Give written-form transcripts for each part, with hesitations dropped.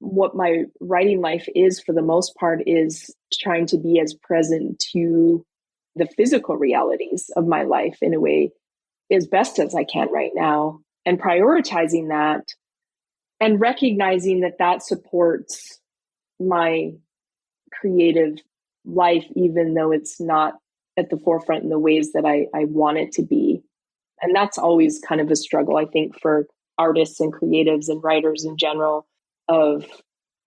what my writing life is for the most part is trying to be as present to the physical realities of my life in a way as best as I can right now, and prioritizing that and recognizing that that supports my creative life, even though it's not at the forefront in the ways that I want it to be. And that's always kind of a struggle, I think, for artists and creatives and writers in general, of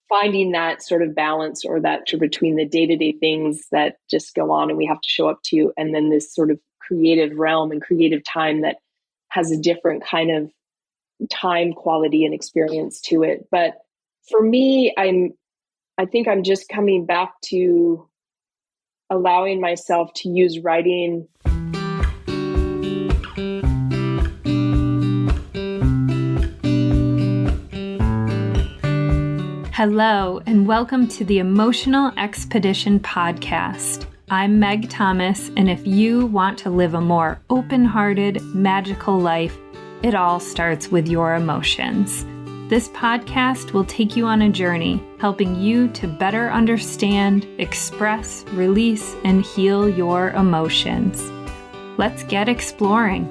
finding that sort of balance or that between the day-to-day things that just go on and we have to show up to, and then this sort of creative realm and creative time that has a different kind of time quality and experience to it. But for me, I think I'm just coming back to allowing myself to use writing Hello, and welcome to the Emotional Expedition podcast. I'm Meg Thomas, and if you want to live a more open-hearted, magical life, it all starts with your emotions. This podcast will take you on a journey, helping you to better understand, express, release, and heal your emotions. Let's get exploring.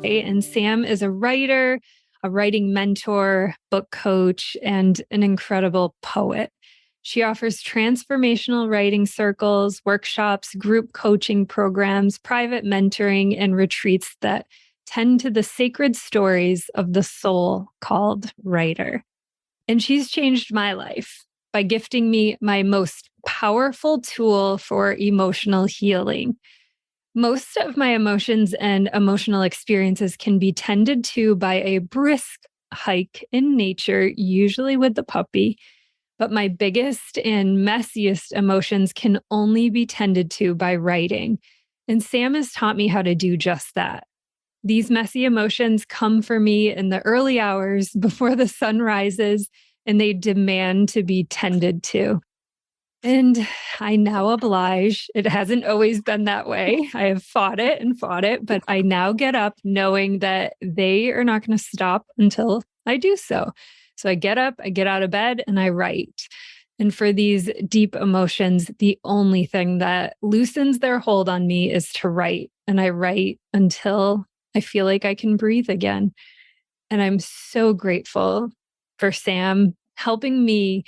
And Sam is a writer, a writing mentor, book coach, and an incredible poet. She offers transformational writing circles, workshops, group coaching programs, private mentoring, and retreats that tend to the sacred stories of the soul called writer. And she's changed my life by gifting me my most powerful tool for emotional healing. Most of my emotions and emotional experiences can be tended to by a brisk hike in nature, usually with the puppy. But my biggest and messiest emotions can only be tended to by writing. And Sam has taught me how to do just that. These messy emotions come for me in the early hours before the sun rises, and they demand to be tended to. And I now oblige. It hasn't always been that way. I have fought it, but I now get up knowing that they are not going to stop until I do so. So I get up, I get out of bed, and I write. And for these deep emotions, the only thing that loosens their hold on me is to write. And I write until I feel like I can breathe again. And I'm so grateful for Sam helping me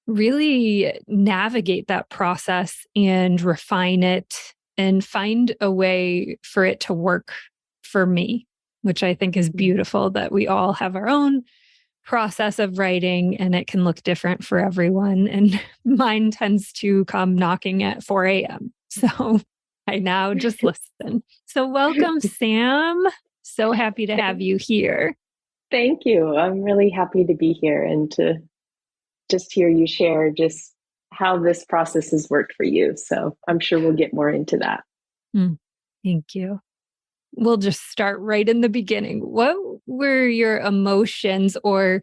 really navigate that process and refine it and find a way for it to work for me, which I think is beautiful, that we all have our own process of writing and it can look different for everyone. And mine tends to come knocking at 4 a.m. So I now just listen. So welcome, Sam. So happy to have you here. Thank you. I'm really happy to be here and to just hear you share just how this process has worked for you. So I'm sure we'll get more into that. Thank you. We'll just start right in the beginning. What were your emotions or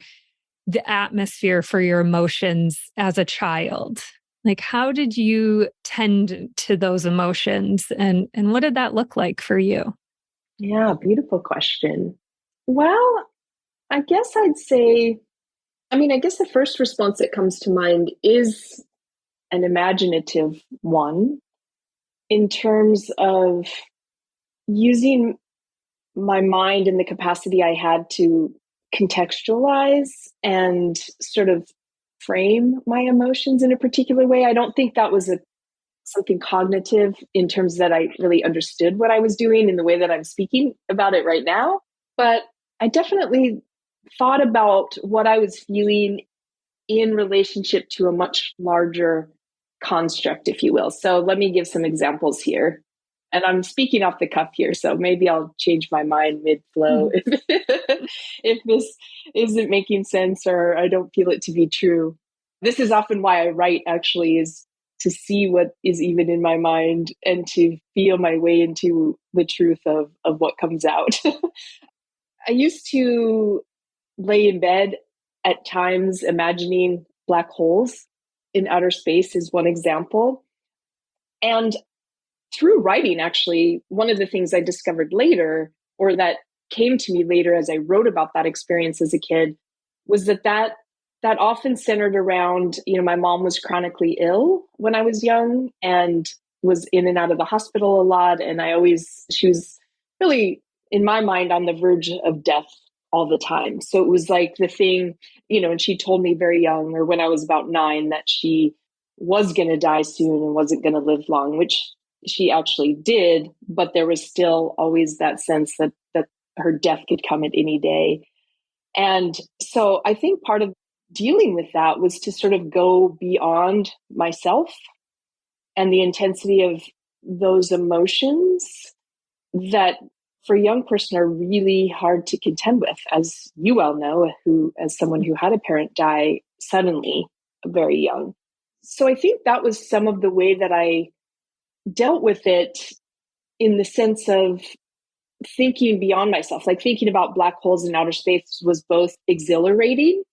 the atmosphere for your emotions as a child? Like, how did you tend to those emotions, and what did that look like for you? Yeah, beautiful question. Well, I guess I'd say, I guess the first response that comes to mind is an imaginative one in terms of using my mind and the capacity I had to contextualize and sort of frame my emotions in a particular way. I don't think that was something cognitive in terms that I really understood what I was doing in the way that I'm speaking about it right now. But I definitely thought about what I was feeling in relationship to a much larger construct, if you will. So let me give some examples here. And I'm speaking off the cuff here, so maybe I'll change my mind mid-flow if this isn't making sense or I don't feel it to be true. This is often why I write, actually, is to see what is even in my mind and to feel my way into the truth of what comes out. I used to lay in bed at times imagining black holes in outer space is one example. And through writing, actually, one of the things I discovered later, or that came to me later as I wrote about that experience as a kid was that often centered around, my mom was chronically ill when I was young and was in and out of the hospital a lot. And she was really, in my mind, on the verge of death all the time. So it was like the thing, and she told me very young, or when I was about 9, that she was going to die soon and wasn't going to live long, which she actually did. But there was still always that sense that her death could come at any day. And so I think part of dealing with that was to sort of go beyond myself and the intensity of those emotions that for a young person are really hard to contend with, as you well know, as someone who had a parent die suddenly, very young. So I think that was some of the way that I dealt with it, in the sense of thinking beyond myself. Like thinking about black holes in outer space was both exhilarating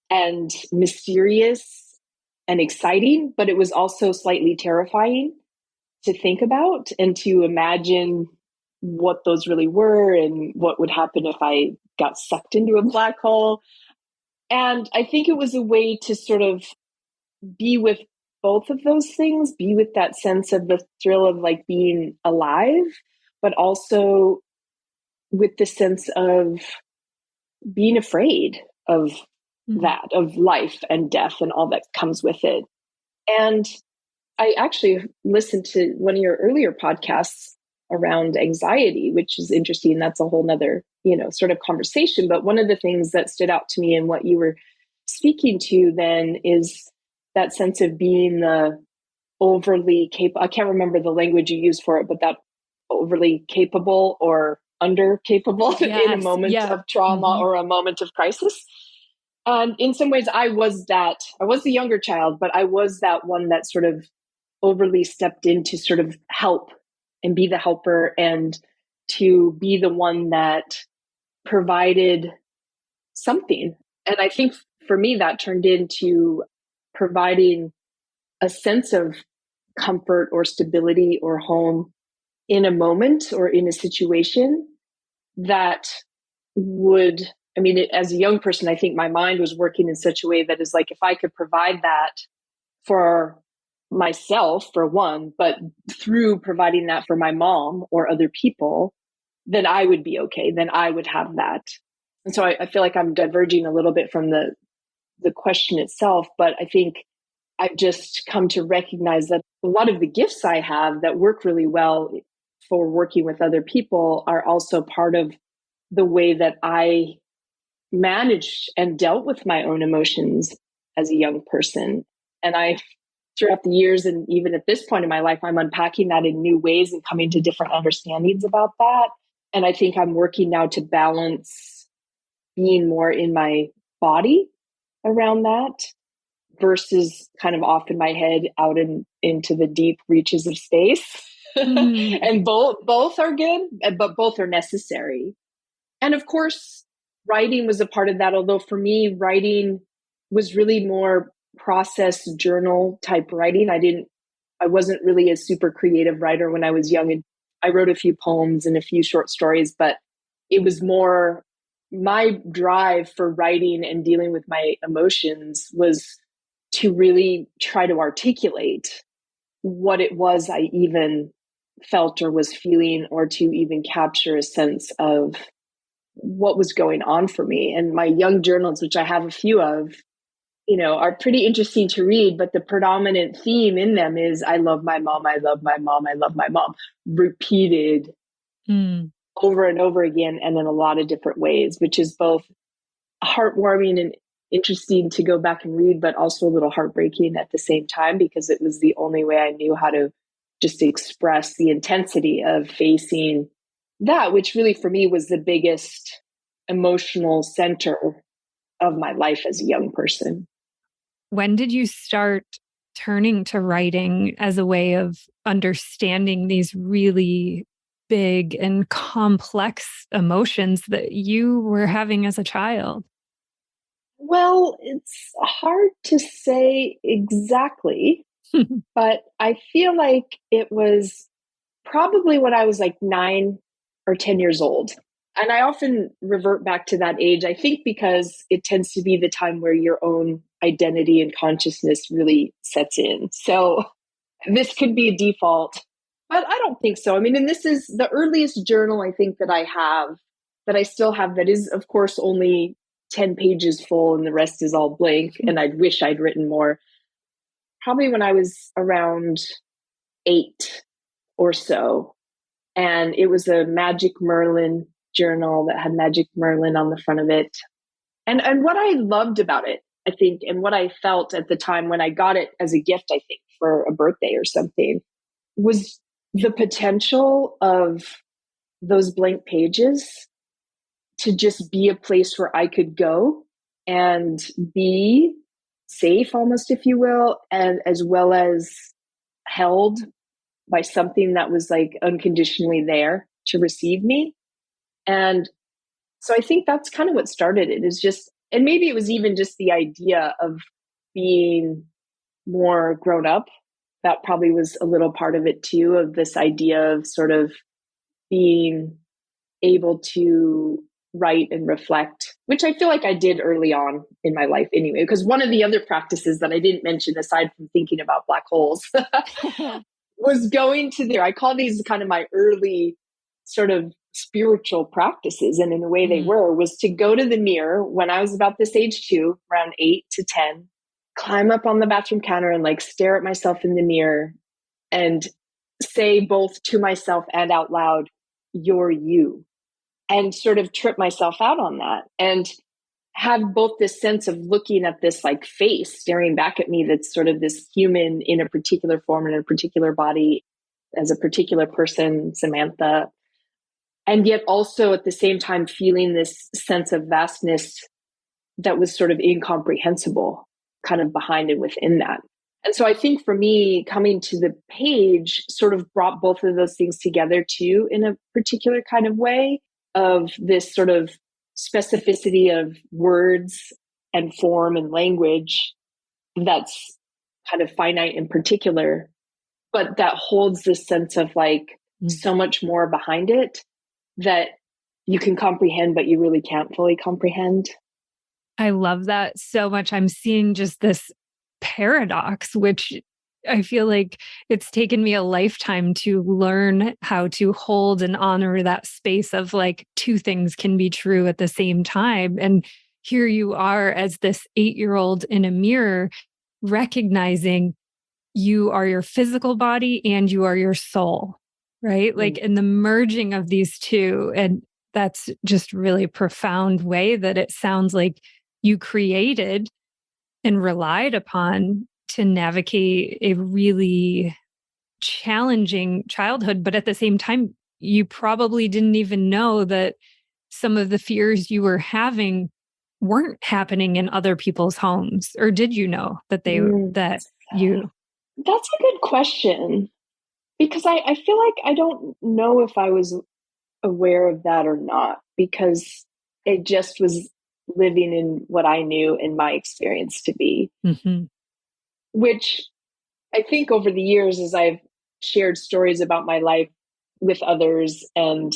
and mysterious and exciting, but it was also slightly terrifying to think about and to imagine what those really were and what would happen if I got sucked into a black hole. And I think it was a way to sort of be with both of those things, be with that sense of the thrill of like being alive, but also with the sense of being afraid of that, of life and death and all that comes with it. And I actually listened to one of your earlier podcasts around anxiety, which is interesting. That's a whole nother, sort of conversation. But one of the things that stood out to me in what you were speaking to then is that sense of being the overly capable. I can't remember the language you use for it, but that overly capable or under capable in a Yes. moment Yeah. of trauma or a moment of crisis. And in some ways, I was the younger child, but I was that one that sort of overly stepped in to sort of help and be the helper and to be the one that provided something. And I think for me, that turned into providing a sense of comfort or stability or home in a moment or in a situation that would, as a young person, I think my mind was working in such a way that is like, if I could provide that for myself, for one, but through providing that for my mom or other people, then I would be okay. Then I would have that. And so I feel like I'm diverging a little bit from the question itself, but I think I've just come to recognize that a lot of the gifts I have that work really well for working with other people are also part of the way that I managed and dealt with my own emotions as a young person. And throughout the years, and even at this point in my life, I'm unpacking that in new ways and coming to different understandings about that. And I think I'm working now to balance being more in my body around that versus kind of off in my head out into the deep reaches of space. And both are good, but both are necessary. And of course, writing was a part of that. Although for me, writing was really more process journal type writing. I wasn't really a super creative writer when I was young. And I wrote a few poems and a few short stories, but it was more my drive for writing and dealing with my emotions was to really try to articulate what it was I even felt or was feeling, or to even capture a sense of what was going on for me. And my young journals, which I have a few of, are pretty interesting to read, but the predominant theme in them is I love my mom, I love my mom, I love my mom, repeated over and over again and in a lot of different ways, which is both heartwarming and interesting to go back and read, but also a little heartbreaking at the same time, because it was the only way I knew how to just express the intensity of facing that, which really for me was the biggest emotional center of my life as a young person. When did you start turning to writing as a way of understanding these really big and complex emotions that you were having as a child? Well, it's hard to say exactly, but I feel like it was probably when I was like 9 or 10 years old. And I often revert back to that age, I think because it tends to be the time where your own identity and consciousness really sets in. So this could be a default, but I don't think so. I mean, and this is the earliest journal I think that I have, that I still have, that is, of course, only 10 pages full and the rest is all blank. And I wish I'd written more. Probably when I was around 8 or so. And it was a Magic Merlin journal that had Magic Merlin on the front of it. And what I loved about it, I think, and what I felt at the time when I got it as a gift, I think, for a birthday or something, was the potential of those blank pages to just be a place where I could go and be safe, almost, if you will, and as well as held by something that was like unconditionally there to receive me. And so I think that's kind of what started it, is just, and maybe it was even just the idea of being more grown up. That probably was a little part of it too, of this idea of sort of being able to write and reflect, which I feel like I did early on in my life anyway. Because one of the other practices that I didn't mention, aside from thinking about black holes, was going to there. I call these kind of my early sort of spiritual practices. And in a way they were, was to go to the mirror when I was about this age too, around 8 to 10, climb up on the bathroom counter and like stare at myself in the mirror and say both to myself and out loud, "You're you," and sort of trip myself out on that. And have both this sense of looking at this like face staring back at me that's sort of this human in a particular form, in a particular body, as a particular person, Samantha, and yet also at the same time feeling this sense of vastness that was sort of incomprehensible kind of behind and within that. And so I think for me, coming to the page sort of brought both of those things together too, in a particular kind of way, of this sort of specificity of words and form and language that's kind of finite in particular, but that holds this sense of like so much more behind it that you can comprehend, but you really can't fully comprehend. I love that so much. I'm seeing just this paradox, which I feel like it's taken me a lifetime to learn how to hold and honor that space of like two things can be true at the same time. And here you are as this 8-year-old in a mirror, recognizing you are your physical body and you are your soul, right? Like in the merging of these two. And that's just really profound way that it sounds like you created and relied upon to navigate a really challenging childhood. But at the same time, you probably didn't even know that some of the fears you were having weren't happening in other people's homes. Or did you know that that you? That's a good question, because I feel like I don't know if I was aware of that or not, because it just was living in what I knew in my experience to be, which I think over the years, as I've shared stories about my life with others and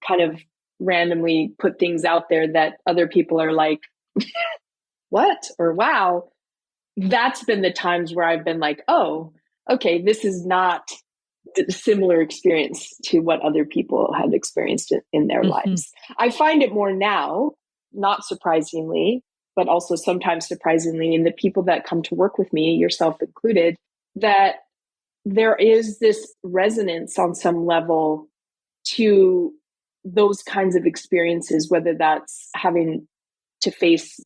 kind of randomly put things out there that other people are like, what? Or wow, that's been the times where I've been like, oh, okay, this is not a similar experience to what other people have experienced in their lives. I find it more now, not surprisingly, but also sometimes surprisingly, in the people that come to work with me, yourself included, that there is this resonance on some level to those kinds of experiences, whether that's having to face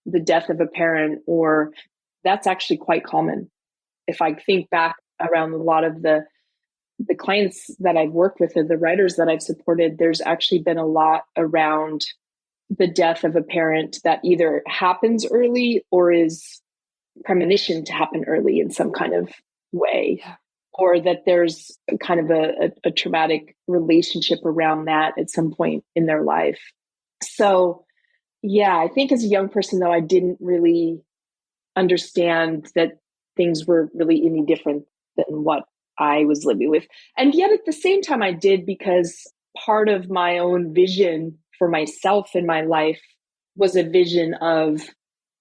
the death of a parent, or that's actually quite common. If I think back around a lot of the clients that I've worked with or the writers that I've supported, there's actually been a lot around the death of a parent that either happens early or is premonition to happen early in some kind of way, or that there's kind of a traumatic relationship around that at some point in their life. So yeah, I think as a young person, though, I didn't really understand that things were really any different than what I was living with. And yet at the same time, I did, because part of my own vision for myself in my life was a vision of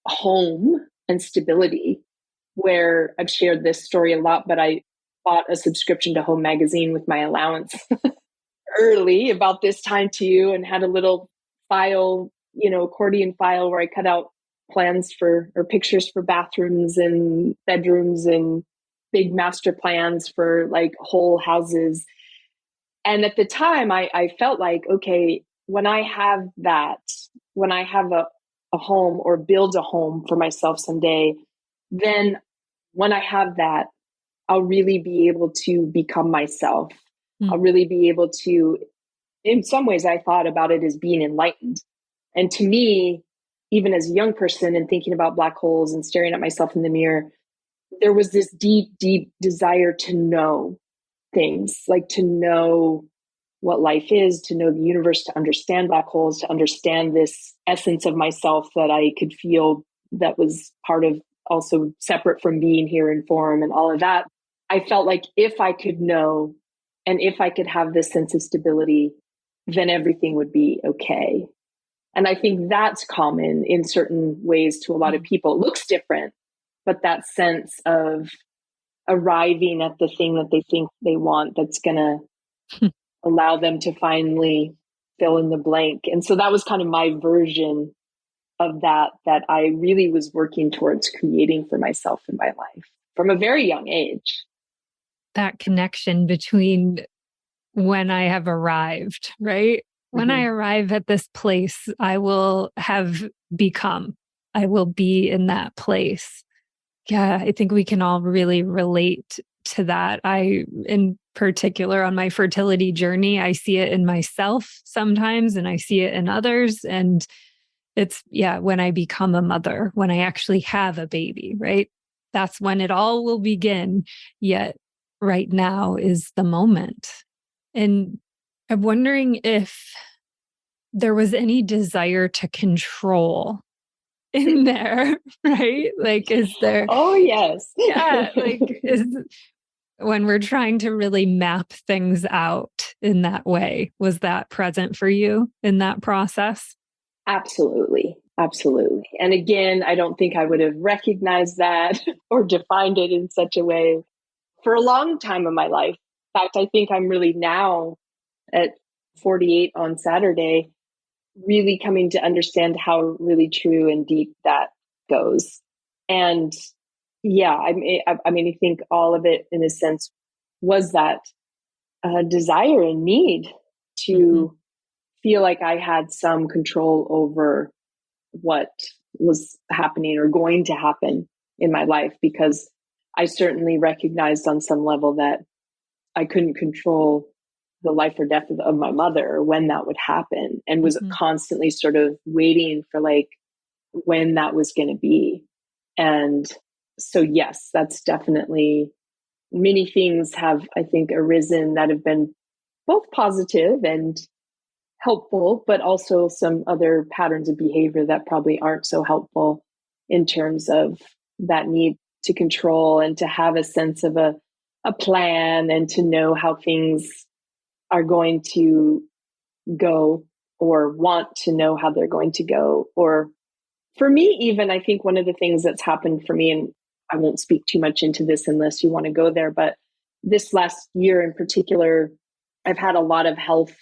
home and stability, where I've shared this story a lot, but I bought a subscription to Home Magazine with my allowance early about this time too, and had a little file, accordion file where I cut out plans for or pictures for bathrooms and bedrooms and big master plans for like whole houses. And at the time I felt like, okay, when I have that, when I have a home or build a home for myself someday, then when I have that, I'll really be able to become myself. I'll really be able to, in some ways, I thought about it as being enlightened. And to me, even as a young person and thinking about black holes and staring at myself in the mirror, there was this deep, deep desire to know things, like to know what life is, to know the universe, to understand black holes, to understand this essence of myself that I could feel that was part of, also separate from being here in form and all of that. I felt like if I could know and if I could have this sense of stability, then everything would be okay. And I think that's common in certain ways to a lot of people. It looks different, but that sense of arriving at the thing that they think they want that's going to allow them to finally fill in the blank. And so that was kind of my version of that I really was working towards creating for myself in my life from a very young age. That connection between when I have arrived, right? When I arrive at this place, I will have become, I will be in that place. Yeah, I think we can all really relate to that. In particular, on my fertility journey, I see it in myself sometimes and I see it in others. And it's, when I become a mother, when I actually have a baby, right? That's when it all will begin. Yet right now is the moment. And I'm wondering if there was any desire to control in there, right? Like, is there, Oh, yes. is when we're trying to really map things out in that way, was that present for you in that process? Absolutely. Absolutely. And again, I don't think I would have recognized that or defined it in such a way for a long time in my life. In fact, I think I'm really now at 48 on Saturday, really coming to understand how really true and deep that goes. And I think all of it in a sense was that desire and need to feel like I had some control over what was happening or going to happen in my life, because I certainly recognized on some level that I couldn't control the life or death of my mother or when that would happen, and was constantly sort of waiting for like when that was going to be. And so, yes, that's definitely, many things have, I think, arisen that have been both positive and helpful, but also some other patterns of behavior that probably aren't so helpful in terms of that need to control and to have a sense of a plan and to know how things are going to go, or want to know how they're going to go. Or for me, even, I think one of the things that's happened for me, and I won't speak too much into this unless you want to go there, but this last year in particular, I've had a lot of health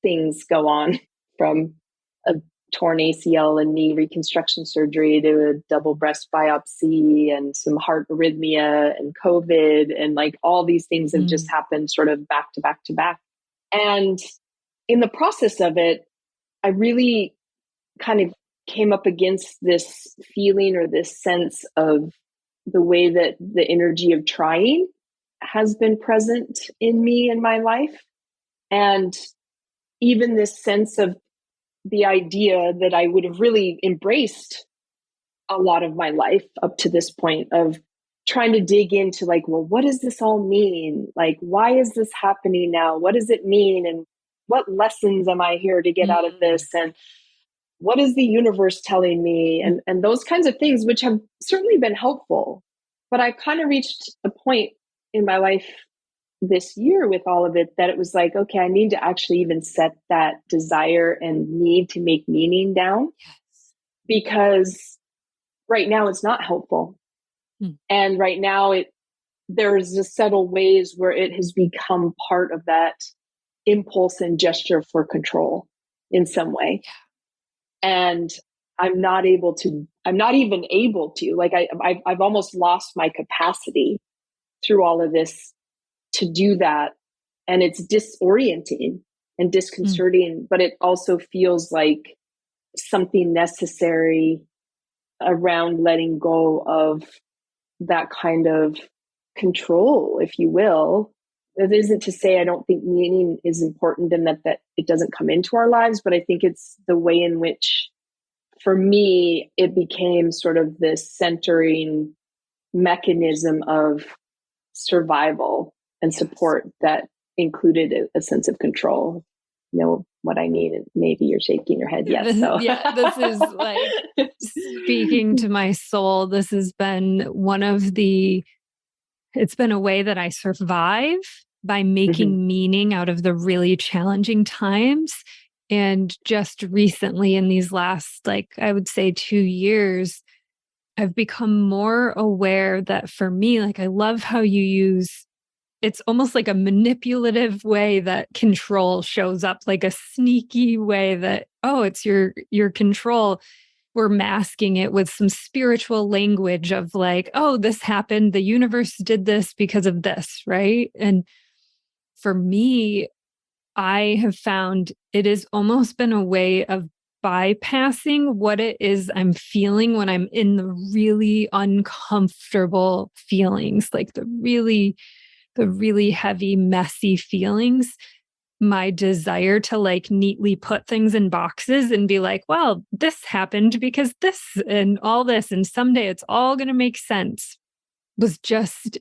things go on, from a torn ACL and knee reconstruction surgery to a double breast biopsy and some heart arrhythmia and COVID. And like all these things have just happened sort of back to back to back. And in the process of it, I really kind of came up against this feeling or this sense of the way that the energy of trying has been present in me in my life. And even this sense of the idea that I would have really embraced a lot of my life up to this point of trying to dig into like, well, what does this all mean? Like, why is this happening now? What does it mean? And what lessons am I here to get out of this? And what is the universe telling me? And those kinds of things, which have certainly been helpful. But I kind of reached a point in my life this year with all of it that it was like, okay, I need to actually even set that desire and need to make meaning down, because right now it's not helpful. And right now there's just subtle ways where it has become part of that impulse and gesture for control in some way. And I'm not even able to, like, I've almost lost my capacity through all of this to do that. And it's disorienting and disconcerting, but it also feels like something necessary around letting go of that kind of control, if you will. That isn't to say I don't think meaning is important and that it doesn't come into our lives, but I think it's the way in which, for me, it became sort of this centering mechanism of survival and support that included a sense of control. You know what I mean? And maybe you're shaking your head. Yes. So. Yeah, this is like speaking to my soul. This has been it's been a way that I survive by making meaning out of the really challenging times. And just recently, in these last, like, I would say 2 years, I've become more aware that for me, like, I love how you use, it's almost like a manipulative way that control shows up, like a sneaky way that, oh, it's your control. We're masking it with some spiritual language of like, oh, this happened. The universe did this because of this, right? And for me, I have found it has almost been a way of bypassing what it is I'm feeling when I'm in the really uncomfortable feelings, like the really heavy, messy feelings. My desire to like neatly put things in boxes and be like, well, this happened because this and all this, and someday it's all going to make sense, was just,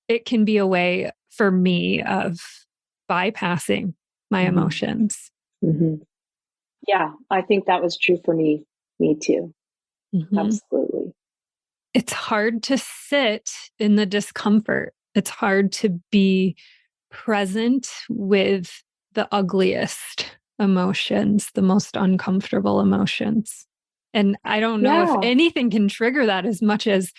it can be a way for me of bypassing my emotions. Yeah, I think that was true for me. Me too. Absolutely. It's hard to sit in the discomfort. It's hard to be present with the ugliest emotions, the most uncomfortable emotions. And I don't know if anything can trigger that as much as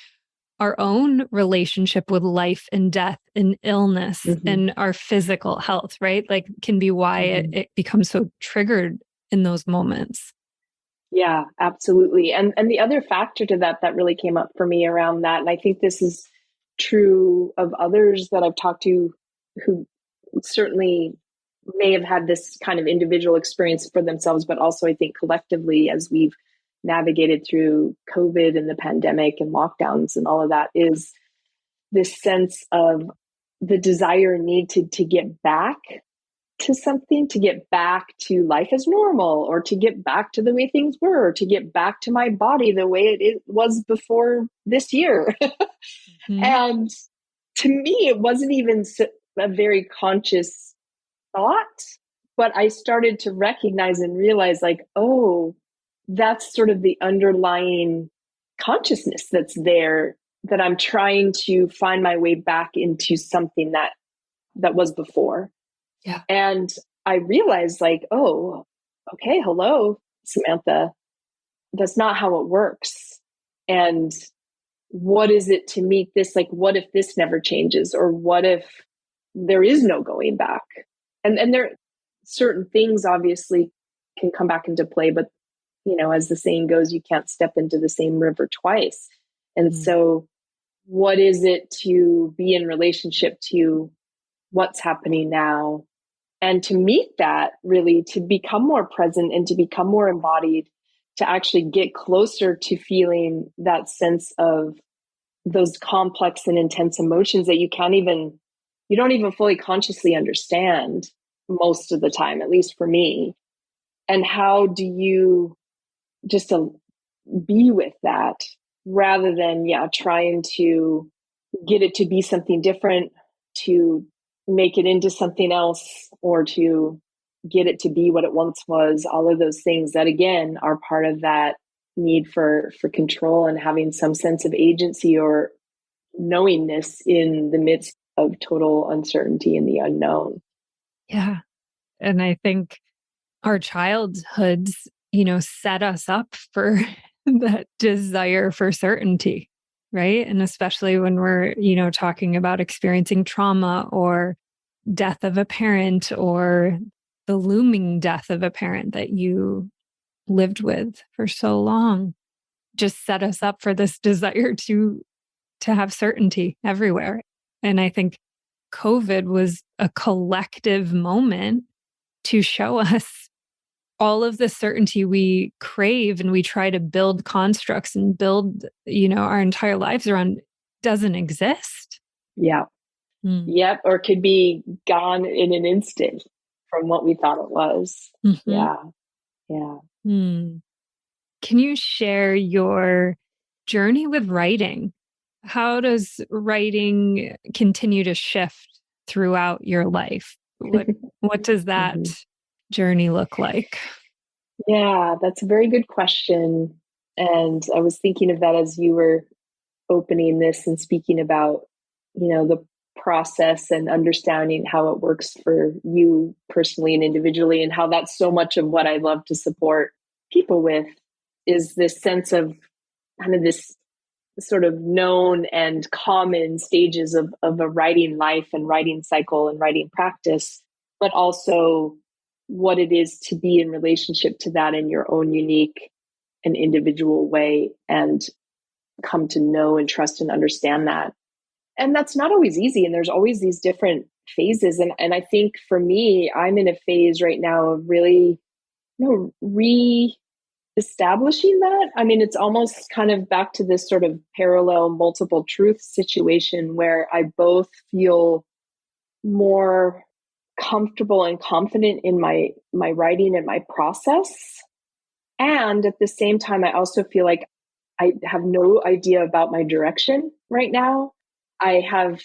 our own relationship with life and death and illness and our physical health, right? Like, can be why it becomes so triggered in those moments. Yeah, absolutely. And the other factor to that really came up for me around that, and I think this is true of others that I've talked to who certainly may have had this kind of individual experience for themselves, but also I think collectively, as we've navigated through COVID and the pandemic and lockdowns and all of that, is this sense of the desire and need to get back to something, to get back to life as normal, or to get back to the way things were, or to get back to my body the way it was before this year. And to me, it wasn't even a very conscious thought, but I started to recognize and realize, like, oh, that's sort of the underlying consciousness that's there, that I'm trying to find my way back into something that was before. Yeah. And I realized, like, oh, okay, hello, Samantha, that's not how it works. And what is it to meet this? Like, what if this never changes? Or what if there is no going back? And there, certain things obviously can come back into play, but, you know, as the saying goes, you can't step into the same river twice. And so what is it to be in relationship to what's happening now, and to meet that, really to become more present and to become more embodied, to actually get closer to feeling that sense of those complex and intense emotions that you don't even fully consciously understand most of the time, at least for me. And how do you just be with that, rather than trying to get it to be something different, to make it into something else, or to get it to be what it once was. All of those things that, again, are part of that need for control and having some sense of agency or knowingness in the midst of total uncertainty and the unknown. Yeah. And I think our childhoods, set us up for that desire for certainty, right? And especially when we're, talking about experiencing trauma or death of a parent or the looming death of a parent that you lived with for so long, just set us up for this desire to have certainty everywhere. And I think COVID was a collective moment to show us all of the certainty we crave and we try to build constructs and build, our entire lives around doesn't exist. Yeah. Mm. Yep. Or could be gone in an instant from what we thought it was. Mm-hmm. Yeah. Yeah. Mm. Can you share your journey with writing? How does writing continue to shift throughout your life? What does that Mhm. journey look like? Yeah, that's a very good question. And I was thinking of that as you were opening this and speaking about, the process and understanding how it works for you personally and individually, and how that's so much of what I love to support people with is this sense of kind of this sort of known and common stages of a writing life and writing cycle and writing practice, but also what it is to be in relationship to that in your own unique and individual way, and come to know and trust and understand that. And that's not always easy. And there's always these different phases. And I think for me, I'm in a phase right now of really, establishing that. I mean, it's almost kind of back to this sort of parallel multiple truth situation where I both feel more comfortable and confident in my writing and my process. And at the same time, I also feel like I have no idea about my direction right now. I have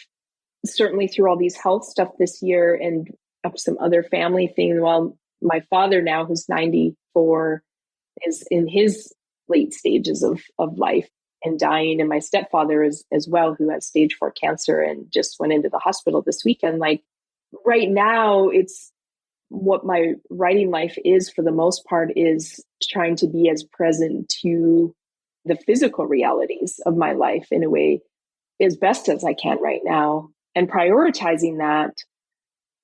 certainly through all these health stuff this year and some other family things. While my father now, who's 94, is in his late stages of life and dying. And my stepfather is as well, who has stage 4 cancer and just went into the hospital this weekend. Like right now, it's what my writing life is for the most part is trying to be as present to the physical realities of my life in a way as best as I can right now, and prioritizing that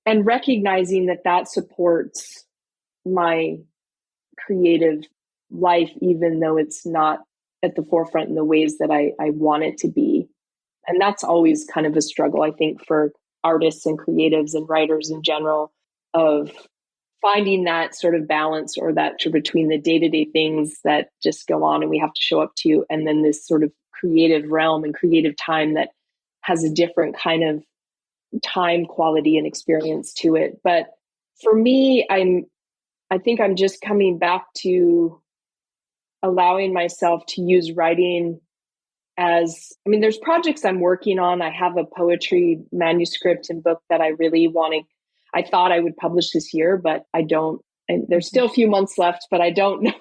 and recognizing that that supports my creative life, even though it's not at the forefront in the ways that I want it to be. And that's always kind of a struggle, I think, for artists and creatives and writers in general, of finding that sort of balance or that between the day-to-day things that just go on and we have to show up to, and then this sort of creative realm and creative time that has a different kind of time quality and experience to it. But for me, I think I'm just coming back to allowing myself to use writing as, I mean, there's projects I'm working on. I have a poetry manuscript and book that I really want to, I thought I would publish this year, but I don't. And there's still a few months left, but I don't know.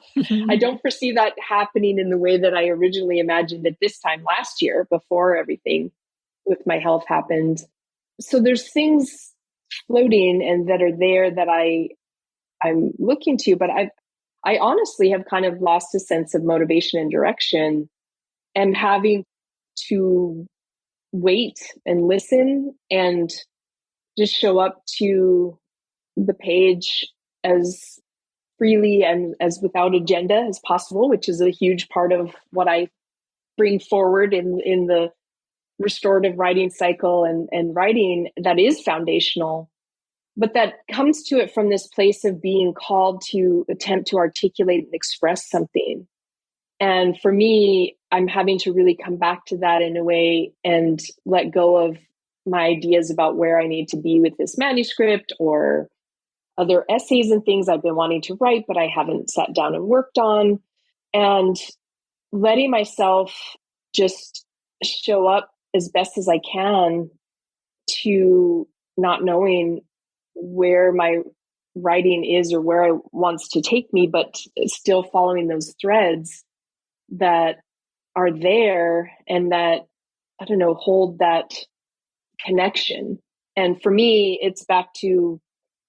I don't foresee that happening in the way that I originally imagined at this time last year before everything with my health happened. So there's things floating and that are there that I'm looking to, but I honestly have kind of lost a sense of motivation and direction, and having to wait and listen and just show up to the page as freely and as without agenda as possible, which is a huge part of what I bring forward in the restorative writing cycle and writing that is foundational, but that comes to it from this place of being called to attempt to articulate and express something. And for me, I'm having to really come back to that in a way and let go of my ideas about where I need to be with this manuscript or other essays and things I've been wanting to write, but I haven't sat down and worked on, and letting myself just show up as best as I can to not knowing where my writing is or where it wants to take me, but still following those threads that are there and that, I don't know, hold that connection. And for me, it's back to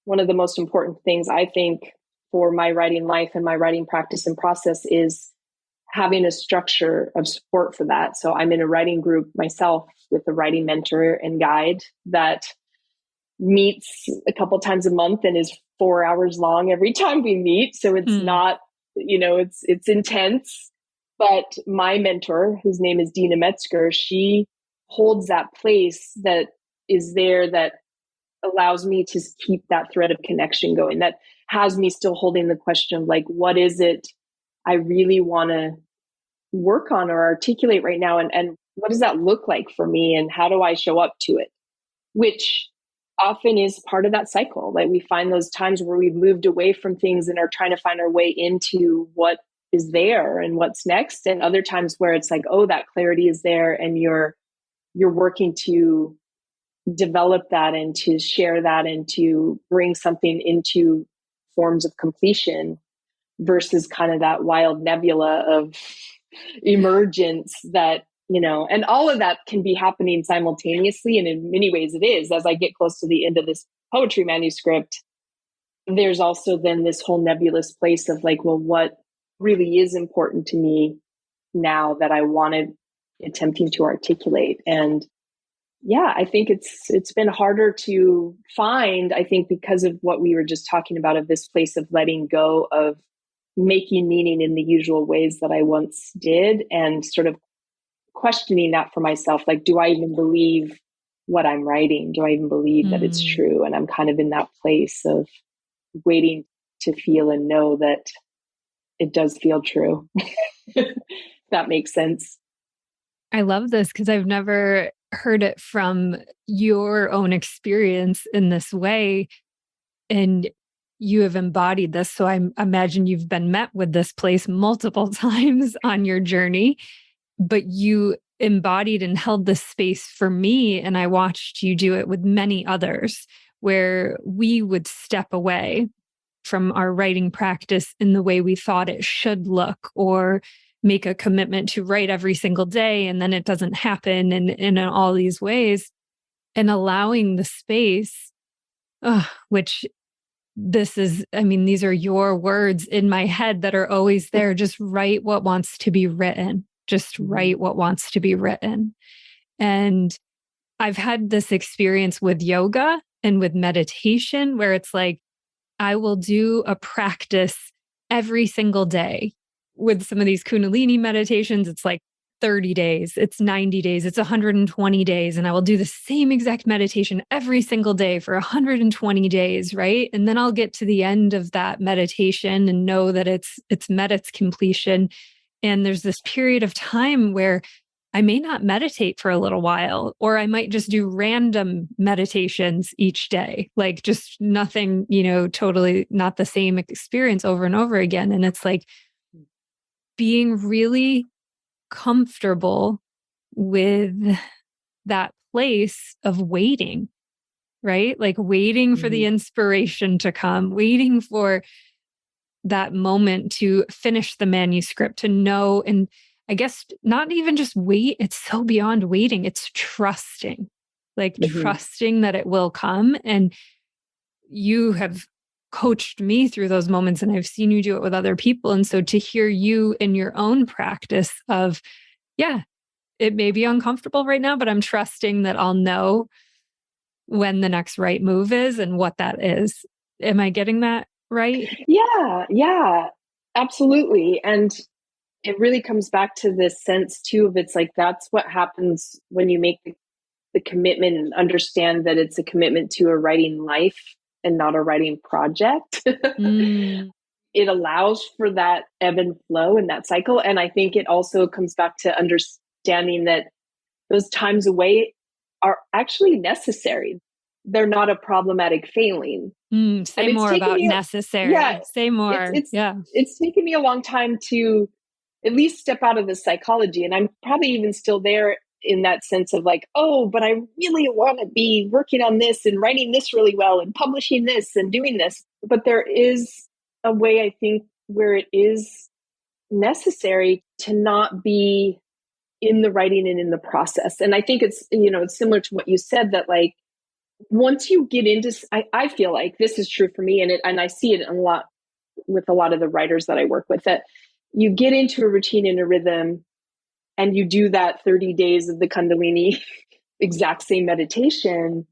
one of the most important things I think for my writing life and my writing practice and process is having a structure of support for that. So I'm in a writing group myself with a writing mentor and guide that meets a couple times a month and is 4 hours long every time we meet. So it's not, it's intense. But my mentor, whose name is Dina Metzger, she holds that place that is there that allows me to keep that thread of connection going, that has me still holding the question of like, what is it I really want to work on or articulate right now? And what does that look like for me? And how do I show up to it? Which often is part of that cycle. Like we find those times where we've moved away from things and are trying to find our way into what is there and what's next. And other times where it's like, oh, that clarity is there and you're working to develop that and to share that and to bring something into forms of completion versus kind of that wild nebula of emergence that, and all of that can be happening simultaneously. And in many ways it is. As I get close to the end of this poetry manuscript, there's also then this whole nebulous place of like, well, what really is important to me now that I wanted attempting to articulate? And yeah, I think it's been harder to find, I think, because of what we were just talking about, of this place of letting go of making meaning in the usual ways that I once did, and sort of questioning that for myself. Like, do I even believe what I'm writing? Do I even believe that it's true? And I'm kind of in that place of waiting to feel and know that it does feel true. If that makes sense. I love this because I've never heard it from your own experience in this way. And you have embodied this. So I imagine you've been met with this place multiple times on your journey, but you embodied and held this space for me. And I watched you do it with many others where we would step away from our writing practice in the way we thought it should look, or make a commitment to write every single day and then it doesn't happen, and in all these ways, and allowing the space, which this is, I mean, these are your words in my head that are always there. Just write what wants to be written. Just write what wants to be written. And I've had this experience with yoga and with meditation where it's like, I will do a practice every single day. With some of these Kundalini meditations, it's like 30 days, it's 90 days, it's 120 days. And I will do the same exact meditation every single day for 120 days, right? And then I'll get to the end of that meditation and know that it's met its completion. And there's this period of time where I may not meditate for a little while, or I might just do random meditations each day, like just nothing, totally not the same experience over and over again. And it's like being really comfortable with that place of waiting, right? Like waiting for the inspiration to come, waiting for that moment to finish the manuscript, to know. And I guess not even just wait, it's so beyond waiting, it's trusting, like trusting that it will come. And you have coached me through those moments, and I've seen you do it with other people. And so to hear you in your own practice of, yeah, it may be uncomfortable right now, but I'm trusting that I'll know when the next right move is and what that is. Am I getting that right? Yeah, absolutely. And it really comes back to this sense too of, it's like, that's what happens when you make the commitment and understand that it's a commitment to a writing life and not a writing project. It allows for that ebb and flow in that cycle. And I think it also comes back to understanding that those times away are actually necessary. They're not a problematic failing. Say more about necessary. Yeah, say more. It's taken me a long time to at least step out of the psychology. And I'm probably even still there in that sense of like, oh, but I really want to be working on this and writing this really well and publishing this and doing this. But there is a way, I think, where it is necessary to not be in the writing and in the process. And I think it's, it's similar to what you said, that like, once you get into, I feel like this is true for me, and I see it a lot with a lot of the writers that I work with, that you get into a routine and a rhythm, and you do that 30 days of the Kundalini exact same meditation.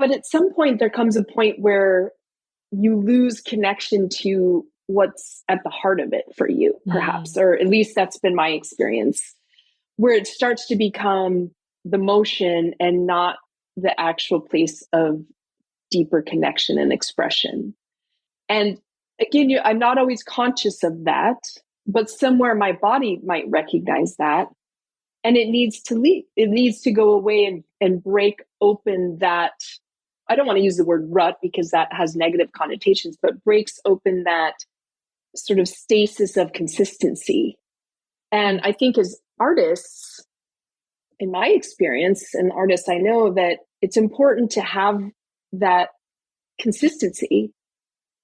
But at some point, there comes a point where you lose connection to what's at the heart of it for you, perhaps, or at least that's been my experience, where it starts to become the motion and not the actual place of deeper connection and expression. And again, I'm not always conscious of that, but somewhere my body might recognize that. And it needs to leave. It needs to go away and break open that. I don't want to use the word rut because that has negative connotations, but breaks open that sort of stasis of consistency. And I think as artists, in my experience, and artists I know, that it's important to have that consistency,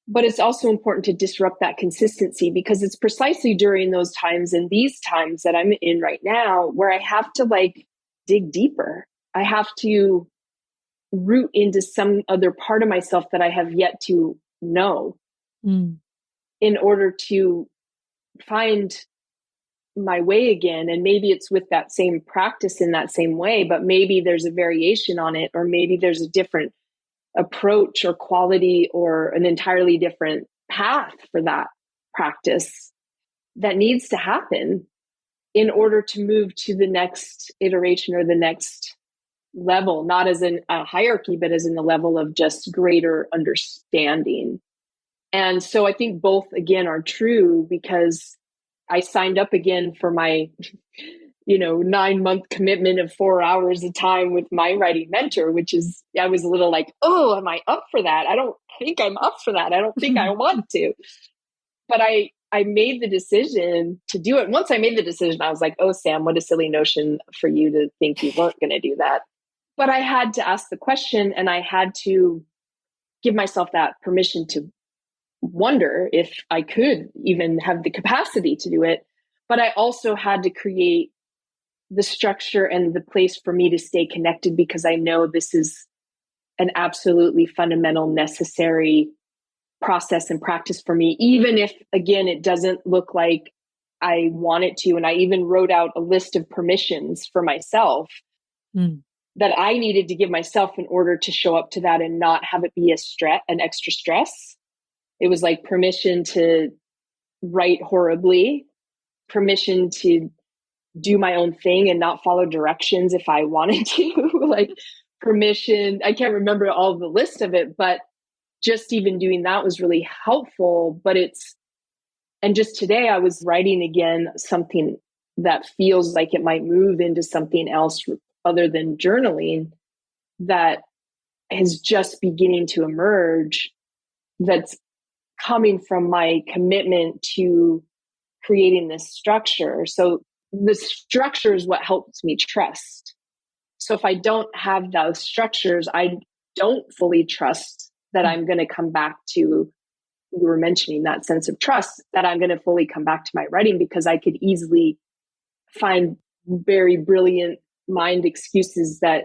but it's also important to disrupt that consistency, because it's precisely during those times and these times that I'm in right now where I have to like dig deeper. I have to root into some other part of myself that I have yet to know in order to find my way again. And maybe it's with that same practice in that same way, but maybe there's a variation on it, or maybe there's a different approach or quality or an entirely different path for that practice that needs to happen in order to move to the next iteration or the next level, not as in a hierarchy, but as in the level of just greater understanding. And so I think both, again, are true, because I signed up again for my 9-month commitment of 4 hours a time with my writing mentor, which is, I was a little like, oh, am I up for that? I don't think I'm up for that. I don't think I want to. But I made the decision to do it. Once I made the decision, I was like, oh, Sam, what a silly notion for you to think you weren't going to do that. But I had to ask the question, and I had to give myself that permission to wonder if I could even have the capacity to do it. But I also had to create the structure and the place for me to stay connected, because I know this is an absolutely fundamental, necessary process and practice for me, even if, again, it doesn't look like I want it to. And I even wrote out a list of permissions for myself that I needed to give myself in order to show up to that and not have it be an extra stress. It was like permission to write horribly, permission to do my own thing and not follow directions if I wanted to, like permission. I can't remember all the list of it, but just even doing that was really helpful. And just today I was writing again something that feels like it might move into something else other than journaling, that is just beginning to emerge, that's coming from my commitment to creating this structure. So the structure is what helps me trust. So if I don't have those structures, I don't fully trust that I'm going to come back to, you were mentioning that sense of trust, that I'm going to fully come back to my writing, because I could easily find very brilliant mind excuses that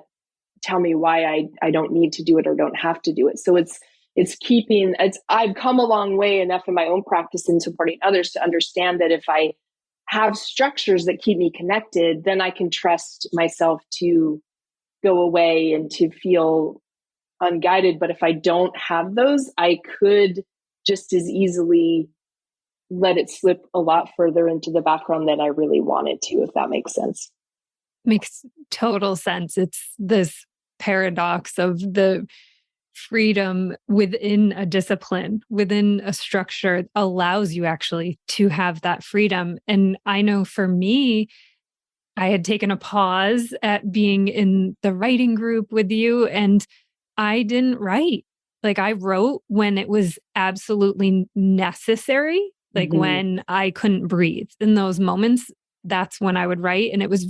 tell me why I don't need to do it or don't have to do it. So I've come a long way enough in my own practice in supporting others to understand that if I have structures that keep me connected, then I can trust myself to go away and to feel unguided. But if I don't have those, I could just as easily let it slip a lot further into the background than I really wanted to, if that makes sense. Makes total sense. It's this paradox of the freedom within a discipline, within a structure, allows you actually to have that freedom. And I know for me, I had taken a pause at being in the writing group with you, and I didn't write. Like, I wrote when it was absolutely necessary, like when I couldn't breathe. In those moments, that's when I would write. And it was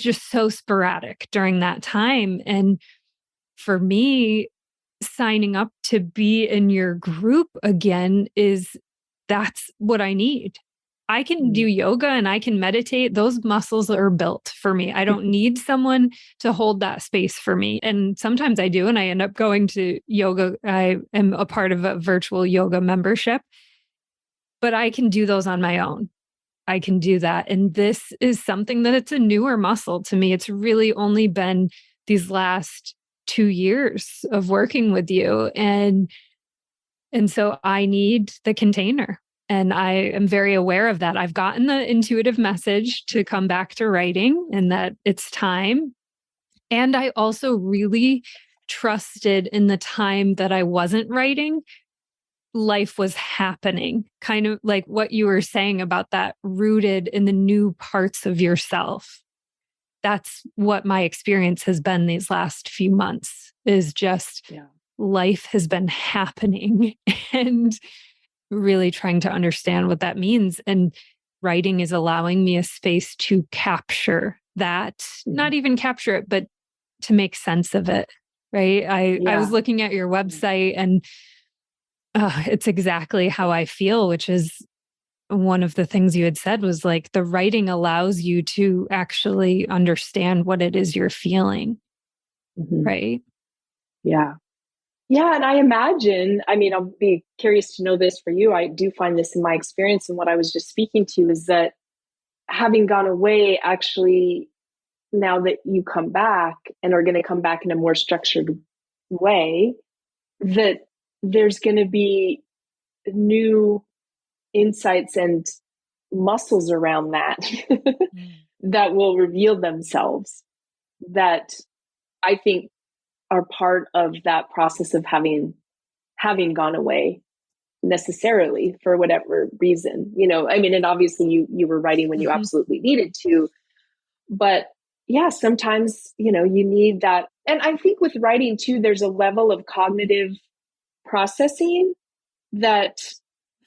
just so sporadic during that time. And for me, signing up to be in your group again that's what I need. I can do yoga and I can meditate. Those muscles are built for me. I don't need someone to hold that space for me. And sometimes I do, and I end up going to yoga. I am a part of a virtual yoga membership, but I can do those on my own. I can do that. And this is something that it's a newer muscle to me. It's really only been these last 2 years of working with you. And so I need the container. And I am very aware of that. I've gotten the intuitive message to come back to writing and that it's time. And I also really trusted in the time that I wasn't writing, life was happening. Kind of like what you were saying about that, rooted in the new parts of yourself. That's what my experience has been these last few months, is just life has been happening and really trying to understand what that means. And writing is allowing me a space to capture that, not even capture it, but to make sense of it. Right. I was looking at your website and it's exactly how I feel, which is one of the things you had said was like the writing allows you to actually understand what it is you're feeling. Right. Yeah. Yeah. And I imagine, I mean, I'll be curious to know this for you. I do find this in my experience. And what I was just speaking to is that having gone away, actually, now that you come back and are going to come back in a more structured way, that there's going to be new insights and muscles around that that will reveal themselves, that I think are part of that process of having gone away necessarily for whatever reason. I mean, and obviously you were writing when you absolutely needed to, but yeah, sometimes, you need that. And I think with writing too, there's a level of cognitive processing that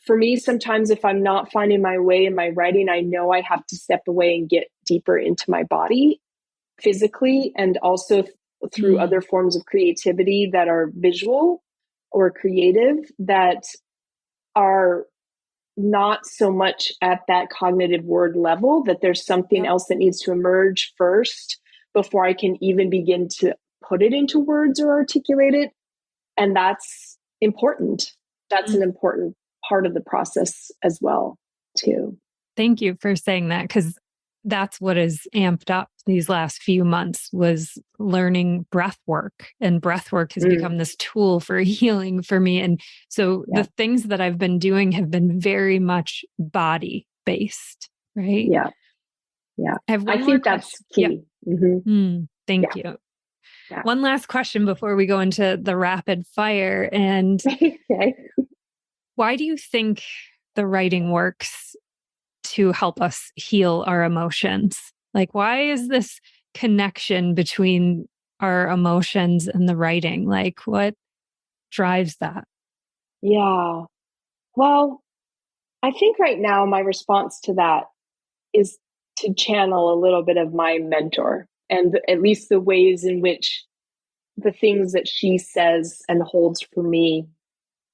for me, sometimes if I'm not finding my way in my writing, I know I have to step away and get deeper into my body physically, and also through other forms of creativity that are visual or creative, that are not so much at that cognitive word level, that there's something else that needs to emerge first before I can even begin to put it into words or articulate it. And that's important. That's an important part of the process as well, too. Thank you for saying that, because that's what has amped up these last few months, was learning breath work. And breath work has become this tool for healing for me. And so the things that I've been doing have been very much body based, right? Yeah. Yeah. I think that's key. Thank you. Yeah. One last question before we go into the rapid fire. And why do you think the writing works to help us heal our emotions? Like, why is this connection between our emotions and the writing? Like, what drives that? Yeah. Well, I think right now my response to that is to channel a little bit of my mentor, and at least the ways in which the things that she says and holds for me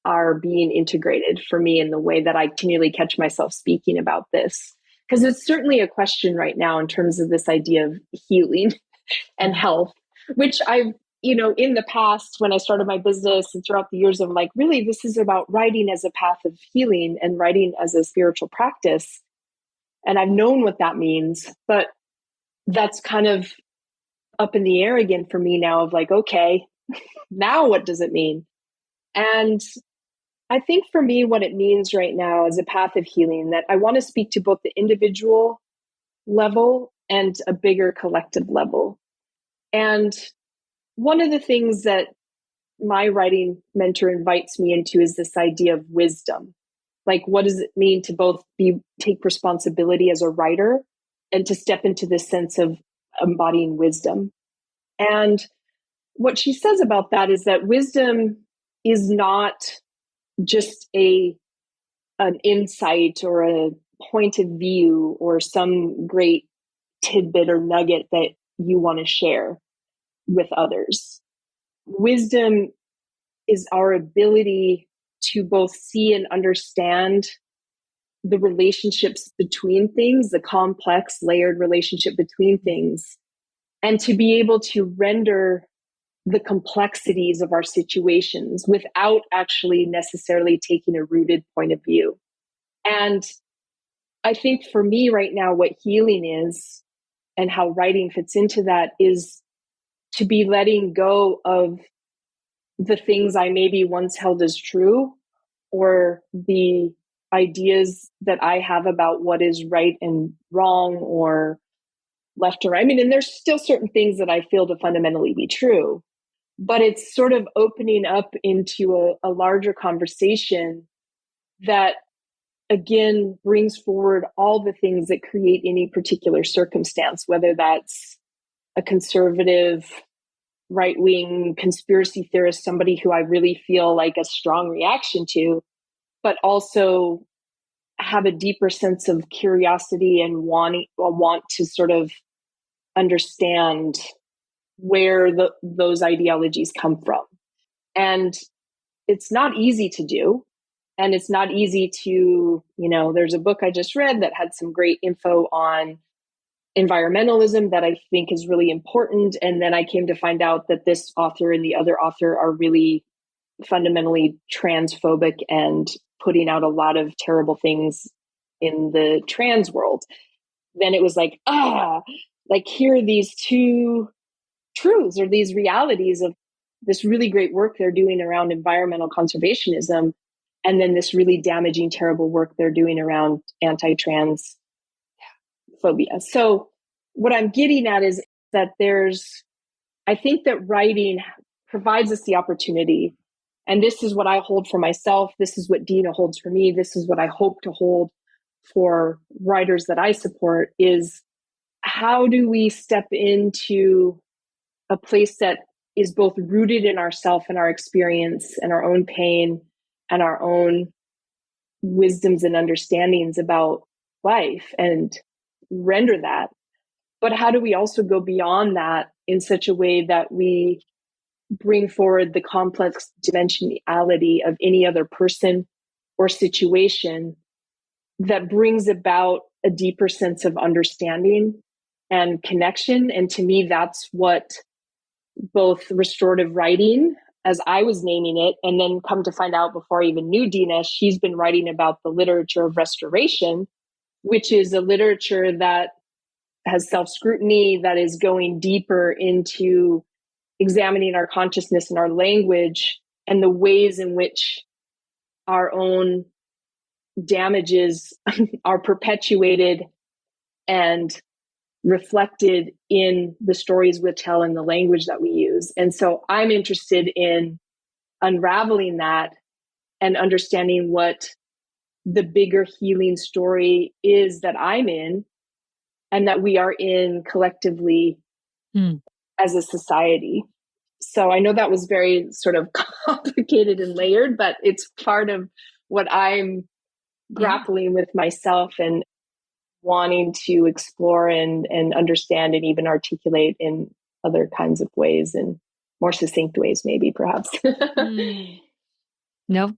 are being integrated for me in the way that I continually catch myself speaking about this. Because it's certainly a question right now in terms of this idea of healing and health, which I've, in the past, when I started my business and throughout the years, I'm like, really, this is about writing as a path of healing and writing as a spiritual practice. And I've known what that means, but that's kind of up in the air again for me now, of like, okay, now what does it mean? And I think for me, what it means right now is a path of healing, that I want to speak to both the individual level and a bigger collective level. And one of the things that my writing mentor invites me into is this idea of wisdom. Like, what does it mean to both take responsibility as a writer and to step into this sense of embodying wisdom? And what she says about that is that wisdom is not just an insight or a point of view or some great tidbit or nugget that you want to share with others. Wisdom is our ability to both see and understand the relationships between things, the complex layered relationship between things, and to be able to render the complexities of our situations without actually necessarily taking a rooted point of view. And I think for me right now, what healing is and how writing fits into that is to be letting go of the things I maybe once held as true, or the ideas that I have about what is right and wrong or left or right. I mean, and there's still certain things that I feel to fundamentally be true, but it's sort of opening up into a larger conversation that again brings forward all the things that create any particular circumstance, whether that's a conservative, right-wing conspiracy theorist, somebody who I really feel like a strong reaction to, but also have a deeper sense of curiosity and want to sort of understand where those ideologies come from. And it's not easy to do. And it's not easy to, there's a book I just read that had some great info on environmentalism that I think is really important. And then I came to find out that this author and the other author are really fundamentally transphobic and putting out a lot of terrible things in the trans world. Then it was like, here are these two truths or these realities of this really great work they're doing around environmental conservationism, and then this really damaging, terrible work they're doing around anti-trans phobia. So what I'm getting at is that I think that writing provides us the opportunity, and this is what I hold for myself. This is what Dina holds for me. This is what I hope to hold for writers that I support, is how do we step into a place that is both rooted in ourself and our experience and our own pain and our own wisdoms and understandings about life and render that. But how do we also go beyond that in such a way that we bring forward the complex dimensionality of any other person or situation that brings about a deeper sense of understanding and connection? And to me, that's what both restorative writing, as I was naming it, and then come to find out before I even knew Dina, she's been writing about the literature of restoration, which is a literature that has self-scrutiny, that is going deeper into examining our consciousness and our language and the ways in which our own damages are perpetuated and reflected in the stories we tell and the language that we use. And so I'm interested in unraveling that and understanding what the bigger healing story is that I'm in and that we are in collectively as a society. So I know that was very sort of complicated and layered, but it's part of what I'm grappling with myself and wanting to explore and understand and even articulate in other kinds of ways and more succinct ways, maybe perhaps. Nope.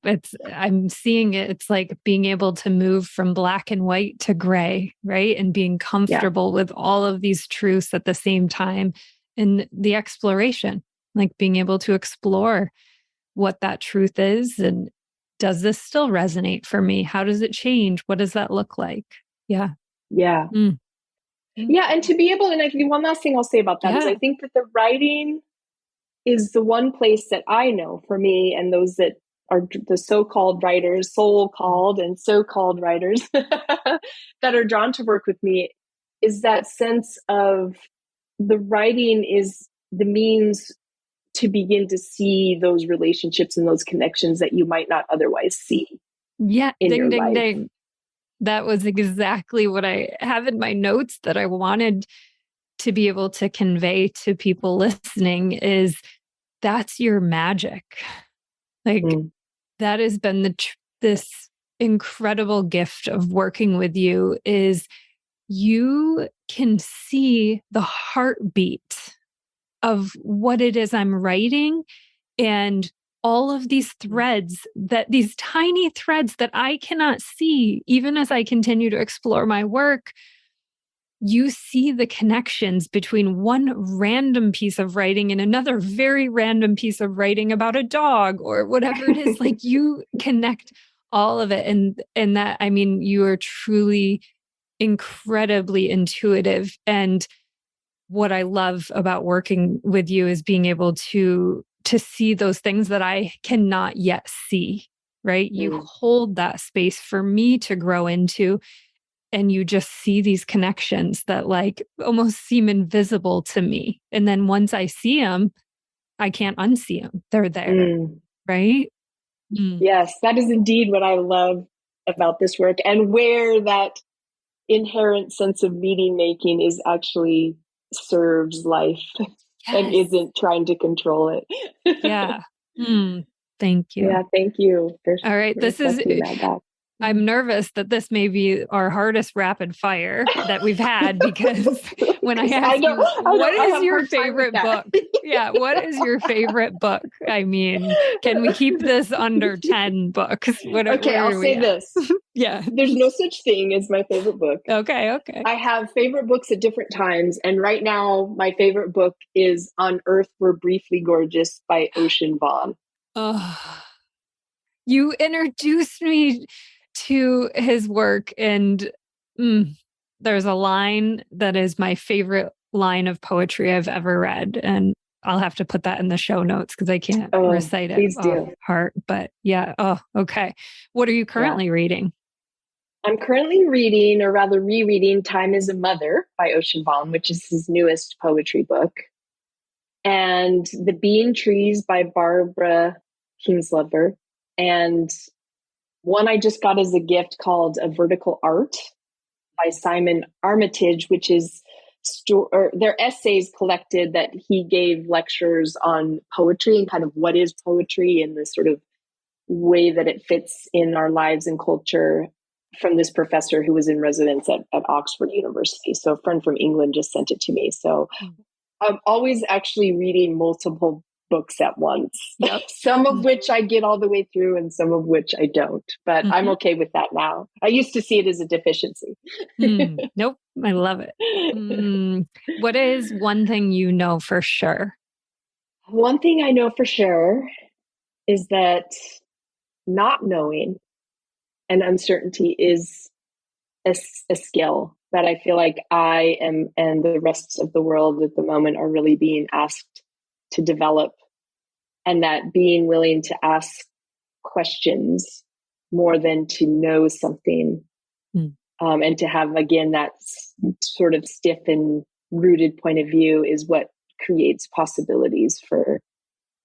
I'm seeing it. It's like being able to move from black and white to gray, right? And being comfortable with all of these truths at the same time. And the exploration, like being able to explore what that truth is. And does this still resonate for me? How does it change? What does that look like? Yeah. Yeah. Yeah. And to be able, and I think one last thing I'll say about that is I think that the writing is the one place that I know for me and those that are the so-called writers, soul-called and so-called writers that are drawn to work with me, is that sense of the writing is the means to begin to see those relationships and those connections that you might not otherwise see. Yeah. Ding, ding, ding. That was exactly what I have in my notes that I wanted to be able to convey to people listening is that's your magic. Like that has been this incredible gift of working with you is you can see the heartbeat of what it is I'm writing and all of these threads, that these tiny threads that I cannot see, even as I continue to explore my work, you see the connections between one random piece of writing and another very random piece of writing about a dog or whatever it is. Like you connect all of it. And that, I mean, you are truly incredibly intuitive. And what I love about working with you is being able to see those things that I cannot yet see, right? You hold that space for me to grow into, and you just see these connections that like almost seem invisible to me. And then once I see them, I can't unsee them. They're there, right? Mm. Yes, that is indeed what I love about this work, and where that inherent sense of meaning making is actually serves life and Yes. isn't trying to control it. Yeah. Thank you. Yeah, thank you All right. for This is, reflecting that back. I'm nervous that this may be our hardest rapid fire that we've had, because when I ask you, what is your favorite book? Yeah. What is your favorite book? I mean, can we keep this under 10 books? Okay, I'll say this. Yeah. There's no such thing as my favorite book. Okay. I have favorite books at different times. And right now, my favorite book is On Earth We're Briefly Gorgeous by Ocean Vuong. Oh, you introduced me to his work, and there's a line that is my favorite line of poetry I've ever read, and I'll have to put that in the show notes because I can't recite it off heart. But yeah, okay. What are you currently reading? I'm currently reading, or rather rereading, Time is a Mother by Ocean Vuong, which is his newest poetry book, and The Being Trees by Barbara Kingslover, and one I just got as a gift called A Vertical Art by Simon Armitage, which is their essays collected that he gave lectures on poetry and kind of what is poetry and the sort of way that it fits in our lives and culture, from this professor who was in residence at Oxford University. So a friend from England just sent it to me. So I'm always actually reading multiple books at once. Yep. Some of which I get all the way through and some of which I don't, but I'm okay with that now. I used to see it as a deficiency. Nope. I love it. What is one thing you know for sure? One thing I know for sure is that not knowing and uncertainty is a skill that I feel like I am and the rest of the world at the moment are really being asked to develop, and that being willing to ask questions more than to know something, and to have, again, that sort of stiff and rooted point of view is what creates possibilities for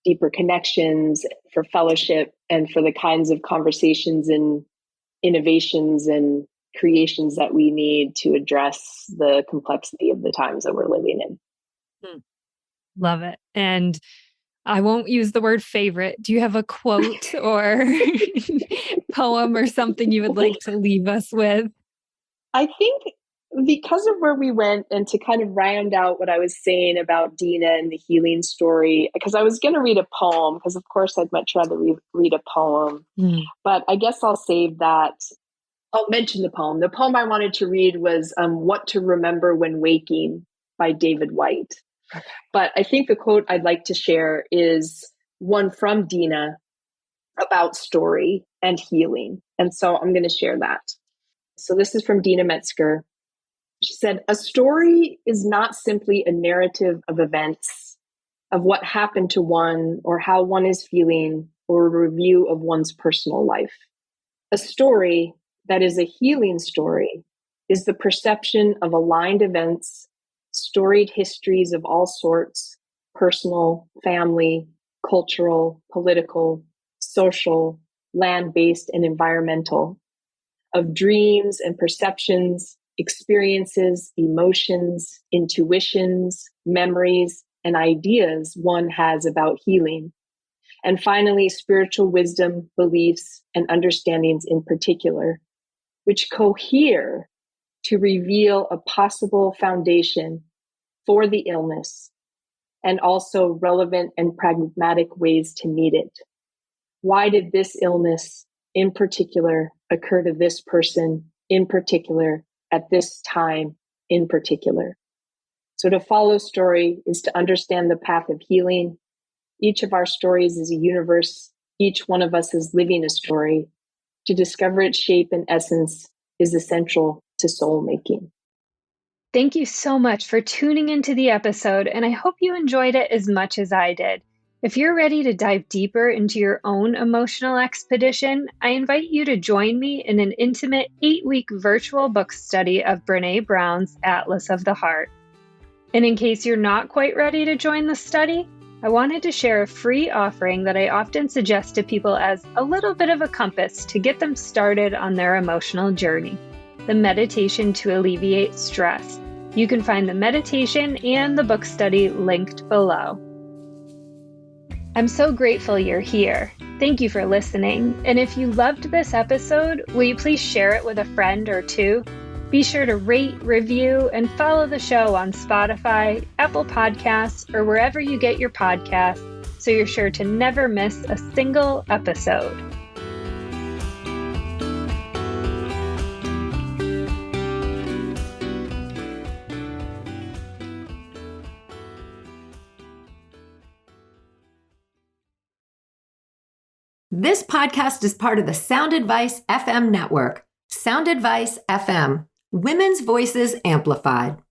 deeper connections, for fellowship, and for the kinds of conversations and innovations and creations that we need to address the complexity of the times that we're living in. Love it. And I won't use the word favorite. Do you have a quote or poem or something you would like to leave us with? I think because of where we went, and to kind of round out what I was saying about Dina and the healing story, because I was going to read a poem, because of course I'd much rather read a poem, but I guess I'll save that. I'll mention the poem. The poem I wanted to read was What to Remember When Waking by David White. But I think the quote I'd like to share is one from Dina about story and healing. And so I'm going to share that. So this is from Dina Metzger. She said, "A story is not simply a narrative of events, of what happened to one or how one is feeling, or a review of one's personal life. A story that is a healing story is the perception of aligned events, storied histories of all sorts, personal, family, cultural, political, social, land-based, and environmental, of dreams and perceptions, experiences, emotions, intuitions, memories, and ideas one has about healing. And finally, spiritual wisdom, beliefs, and understandings in particular, which cohere to reveal a possible foundation for the illness and also relevant and pragmatic ways to meet it. Why did this illness in particular occur to this person in particular at this time in particular? So to follow story is to understand the path of healing. Each of our stories is a universe. Each one of us is living a story. To discover its shape and essence is essential to soul making. Thank you so much for tuning into the episode, and I hope you enjoyed it as much as I did. If you're ready to dive deeper into your own emotional expedition, I invite you to join me in an intimate 8-week virtual book study of Brené Brown's Atlas of the Heart. And in case you're not quite ready to join the study, I wanted to share a free offering that I often suggest to people as a little bit of a compass to get them started on their emotional journey: the meditation to alleviate stress. You can find the meditation and the book study linked below. I'm so grateful you're here. Thank you for listening. And if you loved this episode, will you please share it with a friend or two? Be sure to rate, review, and follow the show on Spotify, Apple Podcasts, or wherever you get your podcasts, so you're sure to never miss a single episode. This podcast is part of the Sound Advice FM network. Sound Advice FM, women's voices amplified.